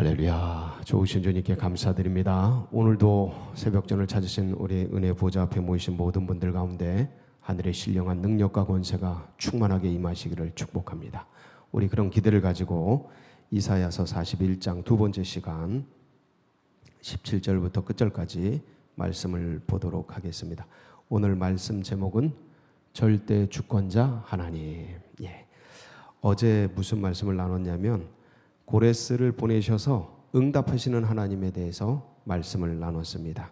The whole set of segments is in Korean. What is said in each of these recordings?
할렐루야. 좋으신 주님께 감사드립니다. 오늘도 새벽전을 찾으신 우리 은혜 보좌 앞에 모이신 모든 분들 가운데 하늘의 신령한 능력과 권세가 충만하게 임하시기를 축복합니다. 우리 그런 기대를 가지고 이사야서 41장 두 번째 시간 17절부터 끝절까지 말씀을 보도록 하겠습니다. 오늘 말씀 제목은 절대 주권자 하나님. 어제 무슨 말씀을 나눴냐면 고레스를 보내셔서 응답하시는 하나님에 대해서 말씀을 나눴습니다.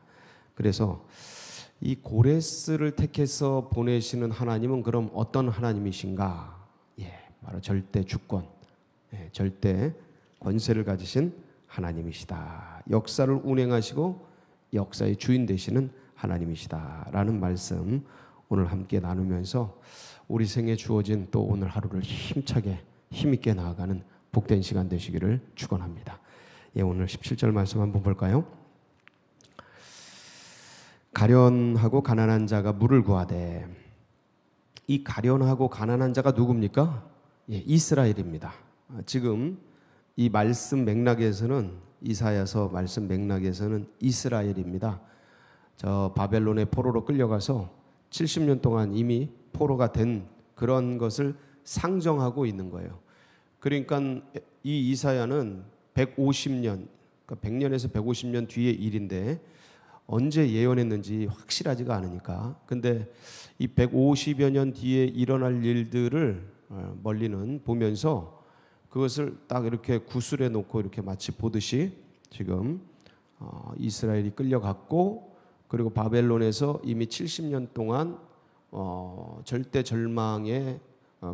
그래서 이 고레스를 택해서 보내시는 하나님은 그럼 어떤 하나님이신가? 바로 절대 주권, 절대 권세를 가지신 하나님이시다. 역사를 운행하시고 역사의 주인 되시는 하나님이시다라는 말씀 오늘 함께 나누면서 우리 생에 주어진 또 오늘 하루를 힘차게 힘있게 나아가는 복된 시간 되시기를 축원합니다. 오늘 17절 말씀 한번 볼까요? 가련하고 가난한 자가 물을 구하되. 이 가련하고 가난한 자가 누굽니까? 이스라엘입니다. 지금 이 말씀 맥락에서는 이사야서 말씀 맥락에서는 이스라엘입니다. 저 바벨론의 포로로 끌려가서 70년 동안 이미 포로가 된 그런 것을 상정하고 있는 거예요. 그러니까 이 이사야는 150년, 그러니까 100년에서 150년 뒤의 일인데 언제 예언했는지 확실하지가 않으니까. 근데 이 150여 년 뒤에 일어날 일들을 멀리는 보면서 그것을 딱 이렇게 구술해 놓고 이렇게 마치 보듯이 지금 이스라엘이 끌려갔고, 그리고 바벨론에서 이미 70년 동안 절대 절망의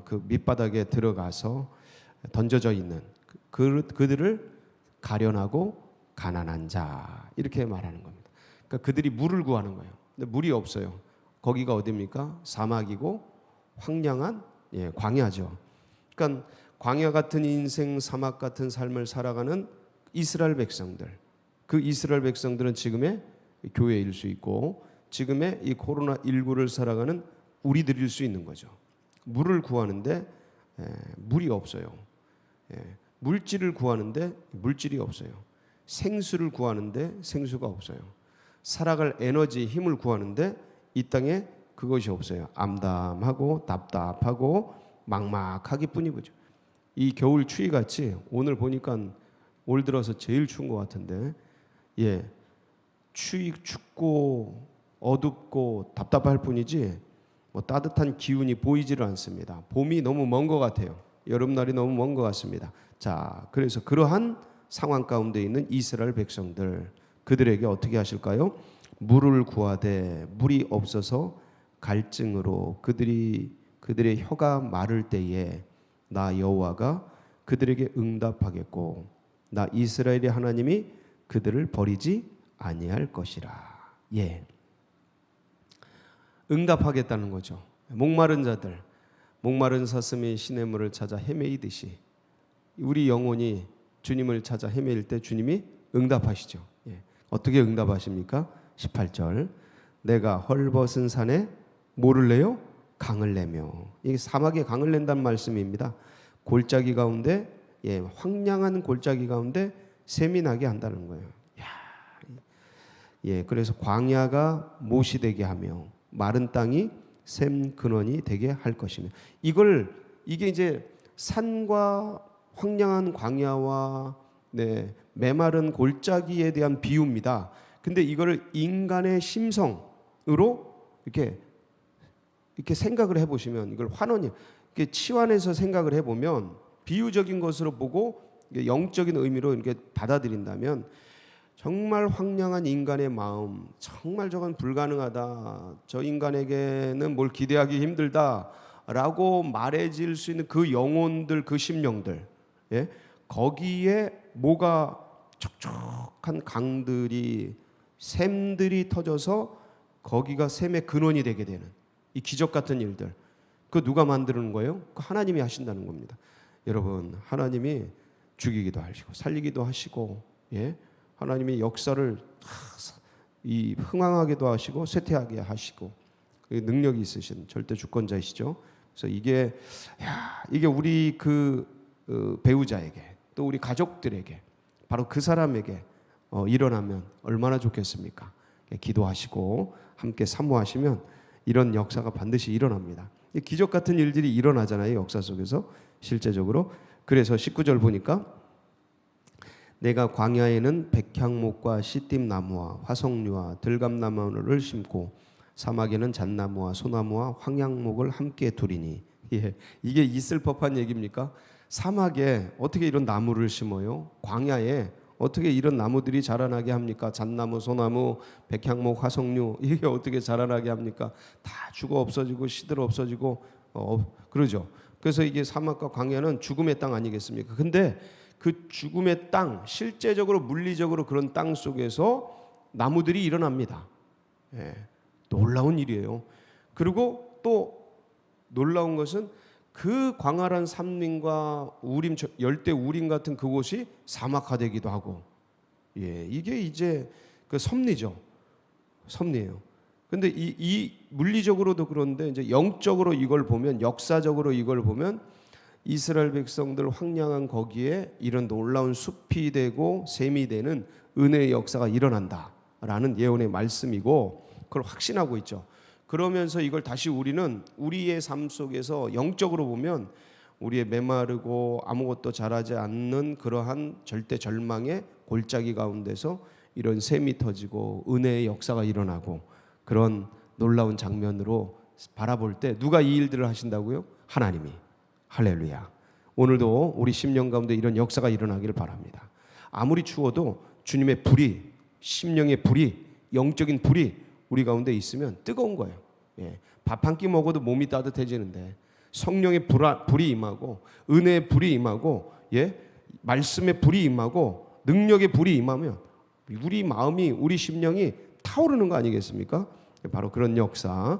그 밑바닥에 들어가서 던져져 있는 그들을 가련하고 가난한 자 이렇게 말하는 겁니다. 그러니까 그들이 물을 구하는 거예요. 근데 물이 없어요. 거기가 어디입니까? 사막이고 황량한 광야죠. 그러니까 광야 같은 인생, 사막 같은 삶을 살아가는 이스라엘 백성들, 그 이스라엘 백성들은 지금의 교회일 수 있고 지금의 이 코로나19를 살아가는 우리들일 수 있는 거죠. 물을 구하는데 물이 없어요. 물질을 구하는데 물질이 없어요. 생수를 구하는데 생수가 없어요. 살아갈 에너지, 힘을 구하는데 이 땅에 그것이 없어요. 암담하고 답답하고 막막하기 뿐이죠. 이 겨울 추위같이 오늘 보니까 올 들어서 제일 추운 것 같은데, 춥고 어둡고 답답할 뿐이지 뭐 따뜻한 기운이 보이지를 않습니다. 봄이 너무 먼 것 같아요. 여름날이 너무 먼 것 같습니다. 자, 그래서 그러한 상황 가운데 있는 이스라엘 백성들, 그들에게 어떻게 하실까요? 물을 구하되 물이 없어서 갈증으로 그들의 혀가 마를 때에 나 여호와가 그들에게 응답하겠고 나 이스라엘의 하나님이 그들을 버리지 아니할 것이라. 응답하겠다는 거죠. 목마른 자들, 목마른 사슴이 시냇물을 찾아 헤매이듯이 우리 영혼이 주님을 찾아 헤매일 때 주님이 응답하시죠. 어떻게 응답하십니까? 18절 내가 헐벗은 산에 뭐를 내요? 강을 내며. 이게 사막에 강을 낸다는 말씀입니다. 골짜기 가운데, 황량한 골짜기 가운데 샘이 나게 한다는 거예요. 그래서 광야가 못이 되게 하며 마른 땅이 샘 근원이 되게 할 것이며. 이게 이제 산과 황량한 광야와 메마른 골짜기에 대한 비유입니다. 근데 이거를 인간의 심성으로 이렇게 생각을 해보시면, 이걸 환원이 이렇게 치환해서 생각을 해보면, 비유적인 것으로 보고 영적인 의미로 이렇게 받아들인다면 정말 황량한 인간의 마음, 정말 저건 불가능하다, 저 인간에게는 뭘 기대하기 힘들다라고 말해질 수 있는 그 영혼들, 그 심령들, 거기에 뭐가 촉촉한 강들이, 샘들이 터져서 거기가 샘의 근원이 되게 되는 이 기적 같은 일들, 그 누가 만드는 거예요? 그 하나님이 하신다는 겁니다. 여러분, 하나님이 죽이기도 하시고 살리기도 하시고, 하나님이 역사를 흥황하게도 하시고 쇠퇴하게 하시고 능력이 있으신 절대 주권자이시죠. 그래서 이게 우리 그 배우자에게 또 우리 가족들에게 바로 그 사람에게 일어나면 얼마나 좋겠습니까? 기도하시고 함께 사모하시면 이런 역사가 반드시 일어납니다. 기적 같은 일들이 일어나잖아요, 역사 속에서 실제적으로. 그래서 19절 보니까 내가 광야에는 백향목과 시띠나무와 화석류와 들감나무를 심고 사막에는 잣나무와 소나무와 황양목을 함께 두리니. 예, 이게 있을 법한 얘기입니까? 사막에 어떻게 이런 나무를 심어요? 광야에 어떻게 이런 나무들이 자라나게 합니까? 잣나무, 소나무, 백향목, 화석류 이게 어떻게 자라나게 합니까? 다 죽어 없어지고 시들어 없어지고 그러죠. 그래서 이게 사막과 광야는 죽음의 땅 아니겠습니까? 근데 그 죽음의 땅, 실제적으로 물리적으로 그런 땅 속에서 나무들이 일어납니다. 예, 놀라운 일이에요. 그리고 또 놀라운 것은 그 광활한 산림과 우림, 열대 우림 같은 그곳이 사막화되기도 하고, 예, 이게 이제 그 섭리죠. 섭리예요. 근데 이 물리적으로도 그런데 이제 영적으로 이걸 보면, 역사적으로 이걸 보면 이스라엘 백성들 황량한 거기에 이런 놀라운 숲이 되고 샘이 되는 은혜의 역사가 일어난다라는 예언의 말씀이고, 그걸 확신하고 있죠. 그러면서 이걸 다시 우리는 우리의 삶 속에서 영적으로 보면 우리의 메마르고 아무것도 자라지 않는 그러한 절대 절망의 골짜기 가운데서 이런 샘이 터지고 은혜의 역사가 일어나고, 그런 놀라운 장면으로 바라볼 때 누가 이 일들을 하신다고요? 하나님이. 할렐루야. 오늘도 우리 심령 가운데 이런 역사가 일어나기를 바랍니다. 아무리 추워도 주님의 불이, 심령의 불이, 영적인 불이 우리 가운데 있으면 뜨거운 거예요. 예, 밥 한 끼 먹어도 몸이 따뜻해지는데 성령의 불이 임하고 은혜의 불이 임하고, 예, 말씀의 불이 임하고 능력의 불이 임하면 우리 마음이, 우리 심령이 타오르는 거 아니겠습니까? 바로 그런 역사,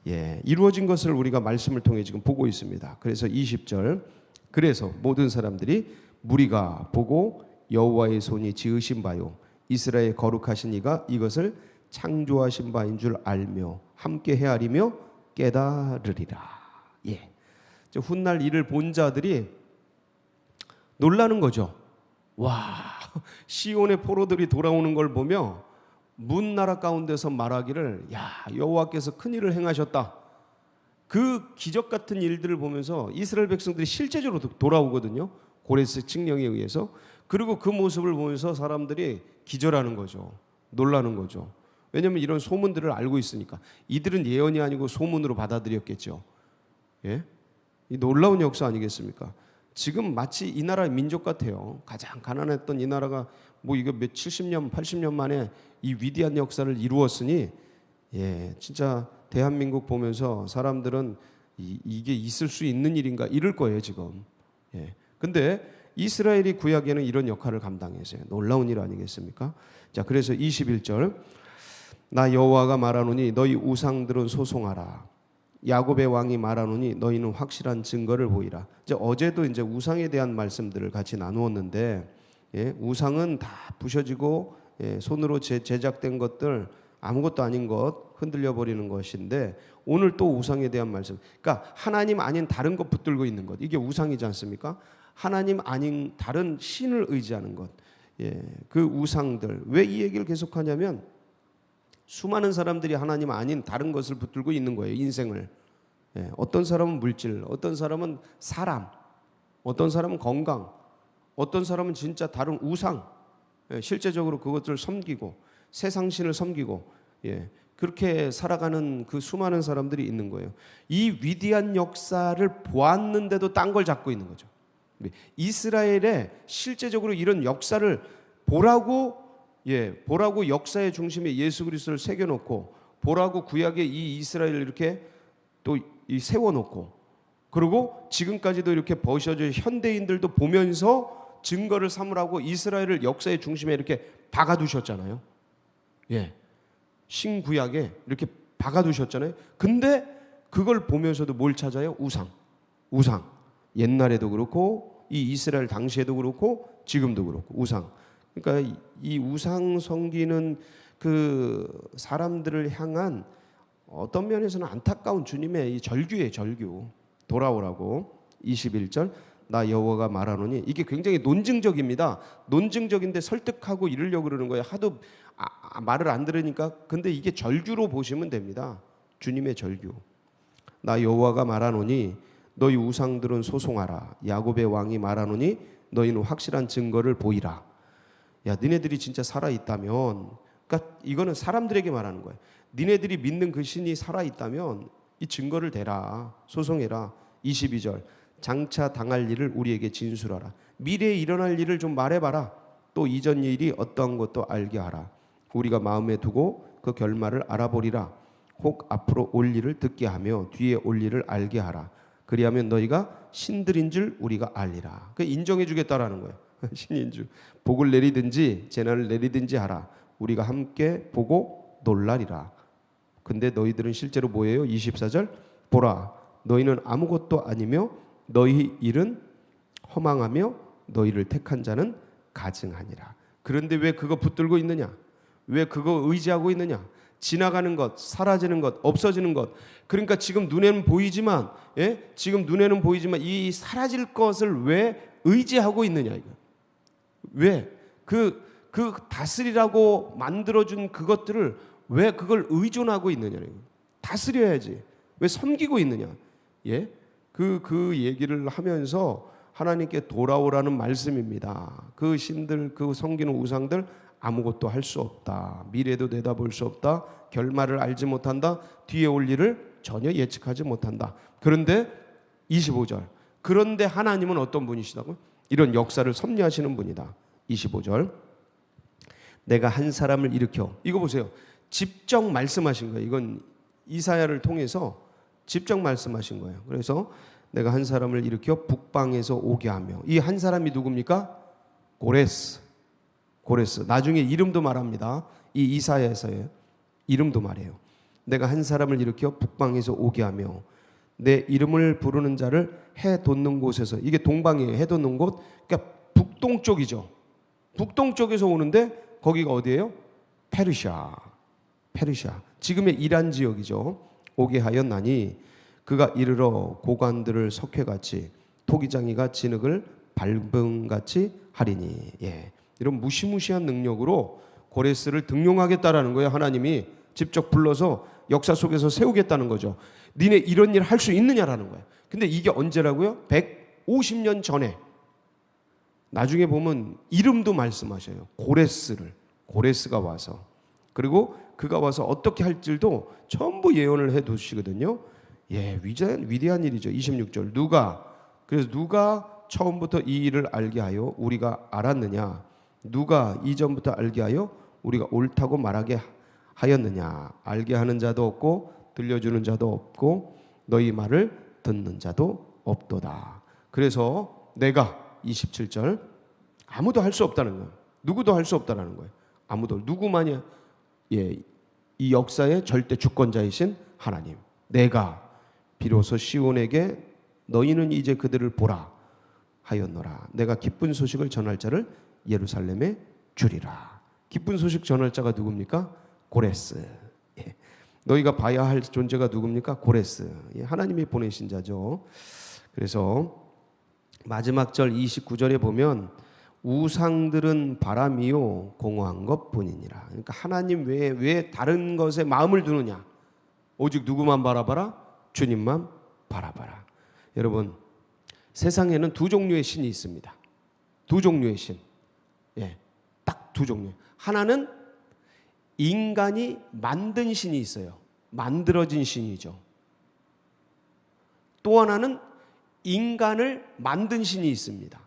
예, 이루어진 것을 우리가 말씀을 통해 지금 보고 있습니다. 그래서 20절, 그래서 모든 사람들이 무리가 보고 여호와의 손이 지으신 바요 이스라엘 거룩하신 이가 이것을 창조하신 바인 줄 알며 함께 헤아리며 깨달으리라. 예, 훗날 이를 본 자들이 놀라는 거죠. 와, 시온의 포로들이 돌아오는 걸 보며 문 나라 가운데서 말하기를, 야, 여호와께서 큰 일을 행하셨다. 그 기적 같은 일들을 보면서 이스라엘 백성들이 실제적으로 돌아오거든요. 고레스 칙령에 의해서. 그리고 그 모습을 보면서 사람들이 기절하는 거죠. 놀라는 거죠. 왜냐하면 이런 소문들을 알고 있으니까. 이들은 예언이 아니고 소문으로 받아들였겠죠. 예? 이 놀라운 역사 아니겠습니까? 지금 마치 이 나라의 민족 같아요. 가장 가난했던 이 나라가 뭐 이거 몇 70년, 80년 만에 이 위대한 역사를 이루었으니, 예, 진짜 대한민국 보면서 사람들은 이게 있을 수 있는 일인가 이럴 거예요 지금. 예. 근데 이스라엘이 구약에는 이런 역할을 감당했어요. 놀라운 일 아니겠습니까? 자, 그래서 21절, 나 여호와가 말하노니 너희 우상들은 소송하라. 야곱의 왕이 말하노니 너희는 확실한 증거를 보이라. 이제 어제도 이제 우상에 대한 말씀들을 같이 나누었는데, 예, 우상은 다 부셔지고, 예, 손으로 제작된 것들, 아무것도 아닌 것 흔들려 버리는 것인데, 오늘 또 우상에 대한 말씀. 그러니까 하나님 아닌 다른 것 붙들고 있는 것, 이게 우상이지 않습니까? 하나님 아닌 다른 신을 의지하는 것, 예, 그 우상들. 왜 이 얘기를 계속하냐면 수많은 사람들이 하나님 아닌 다른 것을 붙들고 있는 거예요, 인생을. 예, 어떤 사람은 물질, 어떤 사람은 사람, 어떤 사람은 건강, 어떤 사람은 진짜 다른 우상, 예, 실제적으로 그것들을 섬기고 세상신을 섬기고, 예, 그렇게 살아가는 그 수많은 사람들이 있는 거예요. 이 위대한 역사를 보았는데도 딴 걸 잡고 있는 거죠. 이스라엘에 실제적으로 이런 역사를 보라고, 예, 보라고 역사의 중심에 예수 그리스도를 새겨놓고, 보라고 구약의 이 이스라엘을 이렇게 또 세워놓고, 그리고 지금까지도 이렇게 버셔져 현대인들도 보면서 증거를 삼으라고 이스라엘을 역사의 중심에 이렇게 박아두셨잖아요. 예, 신구약에 이렇게 박아두셨잖아요. 근데 그걸 보면서도 뭘 찾아요? 우상. 옛날에도 그렇고 이 이스라엘 당시에도 그렇고 지금도 그렇고 우상. 그러니까 이 우상 섬기는 그 사람들을 향한 어떤 면에서는 안타까운 주님의 이 절규예요, 절규. 돌아오라고. 21절, 나 여호와가 말하노니, 이게 굉장히 논증적입니다. 논증적인데 설득하고 이러려고 그러는 거예요. 하도 말을 안 들으니까. 근데 이게 절규로 보시면 됩니다. 주님의 절규. 나 여호와가 말하노니 너희 우상들은 소송하라. 야곱의 왕이 말하노니 너희는 확실한 증거를 보이라. 야, 너네들이 진짜 살아있다면, 그러니까 이거는 사람들에게 말하는 거예요. 너네들이 믿는 그 신이 살아있다면 이 증거를 대라. 소송해라. 22절. 장차 당할 일을 우리에게 진술하라. 미래에 일어날 일을 좀 말해봐라. 또 이전 일이 어떠한 것도 알게 하라. 우리가 마음에 두고 그 결말을 알아보리라. 혹 앞으로 올 일을 듣게 하며 뒤에 올 일을 알게 하라. 그리하면 너희가 신들인 줄 우리가 알리라. 그 인정해 주겠다라는 거예요. 신인 줄. 복을 내리든지 재난을 내리든지 하라. 우리가 함께 보고 놀라리라. 근데 너희들은 실제로 뭐예요? 24절. 보라, 너희는 아무것도 아니며 너희 일은 허망하며 너희를 택한 자는 가증하니라. 그런데 왜 그거 붙들고 있느냐? 왜 그거 의지하고 있느냐? 지나가는 것, 사라지는 것, 없어지는 것. 그러니까 지금 눈에는 보이지만, 지금 눈에는 보이지만 이 사라질 것을 왜 의지하고 있느냐 이거. 왜 그 다스리라고 만들어준 그것들을 왜 그걸 의존하고 있느냐? 다스려야지. 왜 섬기고 있느냐? 예, 그 얘기를 하면서 하나님께 돌아오라는 말씀입니다. 그 신들, 그 섬기는 우상들 아무것도 할 수 없다. 미래도 내다볼 수 없다. 결말을 알지 못한다. 뒤에 올 일을 전혀 예측하지 못한다. 그런데 25절. 그런데 하나님은 어떤 분이시다고요? 이런 역사를 섭리하시는 분이다. 25절. 내가 한 사람을 일으켜. 이거 보세요. 직접 말씀하신 거예요. 이건 이사야를 통해서 직접 말씀하신 거예요. 그래서 내가 한 사람을 일으켜 북방에서 오게 하며. 이 한 사람이 누굽니까? 고레스. 나중에 이름도 말합니다. 이 이사야에서의 이름도 말해요. 내가 한 사람을 일으켜 북방에서 오게 하며 내 이름을 부르는 자를 해 돋는 곳에서. 이게 동방이에요. 해 돋는 곳. 그러니까 북동쪽이죠. 북동쪽에서 오는데 거기가 어디예요? 페르시아. 지금의 이란 지역이죠. 오게 하였나니 그가 이르러 고관들을 석회같이 토기장이가 진흙을 밟음같이 하리니. 예. 이런 무시무시한 능력으로 고레스를 등용하겠다라는 거예요. 하나님이 직접 불러서 역사 속에서 세우겠다는 거죠. 니네 이런 일 할 수 있느냐라는 거예요. 근데 이게 언제라고요? 150년 전에. 나중에 보면 이름도 말씀하셔요. 고레스가 와서. 그리고 그가 와서 어떻게 할지도 전부 예언을 해 두시거든요. 예, 위대한 일이죠. 26절. 누가 처음부터 이 일을 알게 하여 우리가 알았느냐? 누가 이전부터 알게 하여 우리가 옳다고 말하게 하였느냐? 알게 하는 자도 없고 들려주는 자도 없고 너희 말을 듣는 자도 없도다. 그래서 내가 27절. 아무도 할 수 없다는 거예요. 누구도 할 수 없다는 거예요. 아무도. 누구만이? 예, 이 역사의 절대 주권자이신 하나님. 내가 비로소 시온에게 너희는 이제 그들을 보라 하였노라. 내가 기쁜 소식을 전할 자를 예루살렘에 주리라. 기쁜 소식 전할 자가 누굽니까? 고레스. 예. 너희가 봐야 할 존재가 누굽니까? 고레스. 예. 하나님이 보내신 자죠. 그래서 마지막 절 29절에 보면 우상들은 바람이요 공허한 것뿐이니라. 그러니까 하나님 외에 왜 다른 것에 마음을 두느냐? 오직 누구만 바라봐라? 주님만 바라봐라. 여러분, 세상에는 두 종류의 신이 있습니다. 두 종류의 신. 예, 딱 두 종류. 하나는 인간이 만든 신이 있어요. 만들어진 신이죠. 또 하나는 인간을 만든 신이 있습니다.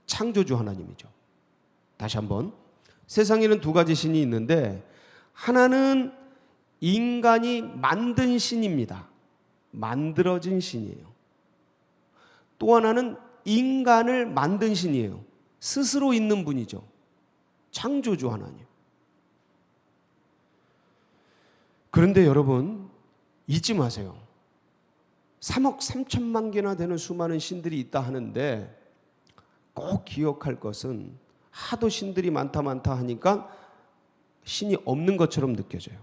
창조주 하나님이죠. 다시 한번. 세상에는 두 가지 신이 있는데 하나는 인간이 만든 신입니다. 만들어진 신이에요. 또 하나는 인간을 만든 신이에요. 스스로 있는 분이죠. 창조주 하나님. 그런데 여러분 잊지 마세요. 3억 3천만 개나 되는 수많은 신들이 있다 하는데 꼭 기억할 것은 하도 신들이 많다 하니까 신이 없는 것처럼 느껴져요.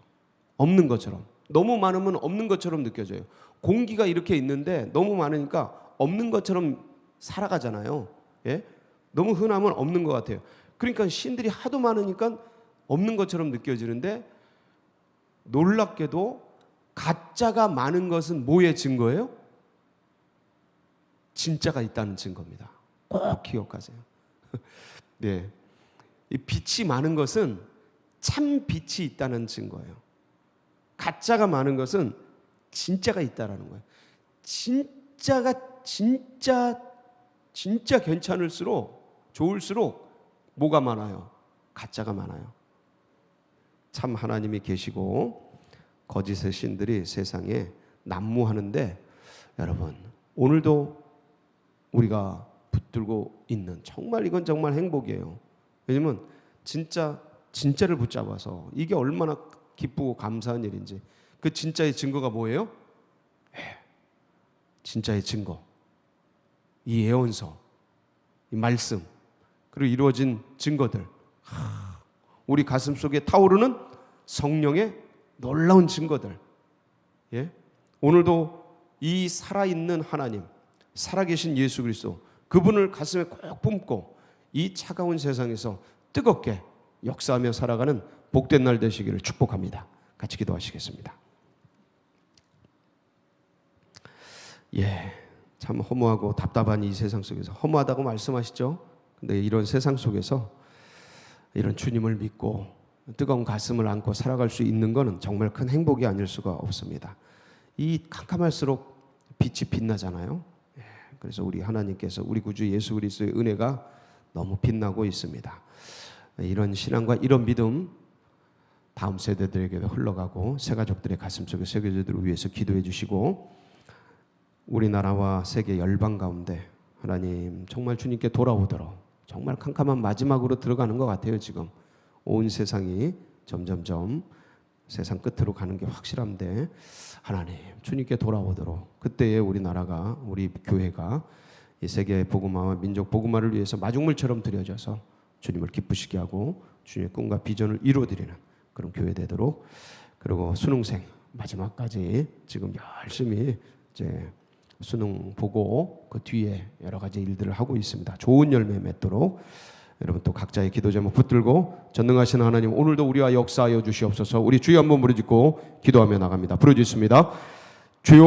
없는 것처럼. 너무 많으면 없는 것처럼 느껴져요. 공기가 이렇게 있는데 너무 많으니까 없는 것처럼 살아가잖아요. 예? 너무 흔하면 없는 것 같아요. 그러니까 신들이 하도 많으니까 없는 것처럼 느껴지는데 놀랍게도 가짜가 많은 것은 뭐의 증거예요? 진짜가 있다는 증거입니다. 꼭 기억하세요. 네, 이 빛이 많은 것은 참 빛이 있다는 증거예요. 가짜가 많은 것은 진짜가 있다라는 거예요. 진짜가 진짜 괜찮을수록 좋을수록 뭐가 많아요? 가짜가 많아요. 참 하나님이 계시고 거짓의 신들이 세상에 난무하는데 여러분 오늘도 우리가 붙들고 있는 정말 이건 정말 행복이에요. 왜냐면 진짜를 붙잡아서 이게 얼마나 기쁘고 감사한 일인지. 그 진짜의 증거가 뭐예요? 진짜의 증거, 이 예언서, 이 말씀, 그리고 이루어진 증거들, 우리 가슴 속에 타오르는 성령의 놀라운 증거들. 예? 오늘도 이 살아있는 하나님, 살아계신 예수 그리스도, 그분을 가슴에 꼭 품고 이 차가운 세상에서 뜨겁게 역사하며 살아가는 복된 날 되시기를 축복합니다. 같이 기도하시겠습니다. 예, 참 허무하고 답답한 이 세상 속에서, 허무하다고 말씀하시죠. 근데 이런 세상 속에서 이런 주님을 믿고 뜨거운 가슴을 안고 살아갈 수 있는 것은 정말 큰 행복이 아닐 수가 없습니다. 이 캄캄할수록 빛이 빛나잖아요. 예, 그래서 우리 하나님께서 우리 구주 예수 그리스도의 은혜가 너무 빛나고 있습니다. 이런 신앙과 이런 믿음 다음 세대들에게도 흘러가고 새 가족들의 가슴 속에 새겨지도록 위해서 기도해 주시고, 우리나라와 세계 열방 가운데 하나님 정말 주님께 돌아오도록, 정말 캄캄한 마지막으로 들어가는 것 같아요. 지금 온 세상이 점점점 세상 끝으로 가는 게 확실한데 하나님 주님께 돌아오도록, 그때에 우리나라가, 우리 교회가 이 세계 복음화와 민족 복음화를 위해서 마중물처럼 드려져서 주님을 기쁘시게 하고 주님의 꿈과 비전을 이루어드리는 그런 교회 되도록, 그리고 수능생 마지막까지 지금 열심히 이제 수능 보고 그 뒤에 여러 가지 일들을 하고 있습니다. 좋은 열매 맺도록 여러분 또 각자의 기도 제목 붙들고, 전능하신 하나님 오늘도 우리와 역사하여 주시옵소서. 우리 주여 한번 부르짖고 기도하며 나갑니다. 부르짖습니다. 주여